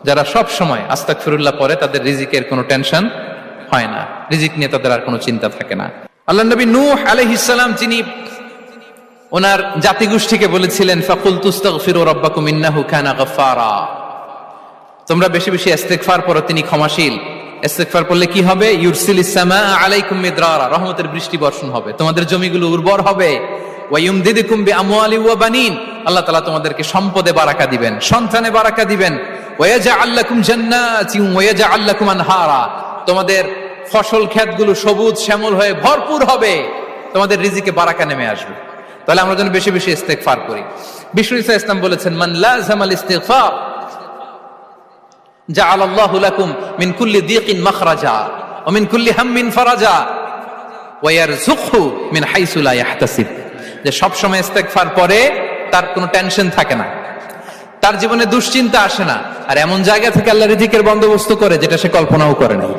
যারা সব সময় আস্তাগফিরুল্লাহ পড়ে তাদের রিজিকের কোনো টেনশন হয় না, রিজিক নিয়ে তাদের আর কোনো চিন্তা থাকে না। আল্লাহ নবী নূহ আলাইহিস সালাম যিনি ওনার জাতিগোষ্ঠীকে বলেছিলেন ফাকুলতু আস্তাগফিরু রাব্বাকুম ইন্নাহু কানা গাফফারা, তোমরা বেশি বেশি ইস্তেগফার পড়ো, তিনি ক্ষমাশীল। ইস্তেগফার পড়লে কি হবে? ইউরসিলিস সামাআ আলাইকুম মিদরারা, রহমতের বৃষ্টি বর্ষণ হবে, তোমাদের জমিগুলো উর্বর হবে। ওয়া ইউমদিদুকুম বিআমওয়ালি ওয়া বানিন, আল্লাহ তাআলা তোমাদেরকে সম্পদে বারাকা দিবেন, সন্তানে বারাকা দিবেন। ওয়া ইয়াজআল লাকুম জান্নাতিন ওয়া ইয়াজআল লাকুম আনহারা, তোমাদের ফসল ক্ষেতগুলো সবুজ শ্যামল হয়ে ভরপুর হবে, তোমাদের রিজিকে বারাকা নেমে আসবে। তাহলে আমরা যেন বেশি বেশি ইস্তেগফার করি। বিষ্ণু ঈসা ইসলাম বলেছেন মান লাযামাল ইস্তিগফার জাআলাল্লাহু লাকুম মিন কুল্লি দিকিন মাখরাজা ওয়া মিন কুল্লি হাম্মিন ফারাজা ওয়া ইয়ারযুকহু মিন হাইসু লা ইয়াহতাসিব, যে সব সময় ইস্তেগফার পরে তার কোনো টেনশন থাকে না, তার জীবনে দুশ্চিন্তা আসে না, আর এমন জায়গা থেকে আল্লাহ রিজিকের বন্দোবস্ত করে যেটা সে কল্পনাও করে নাই।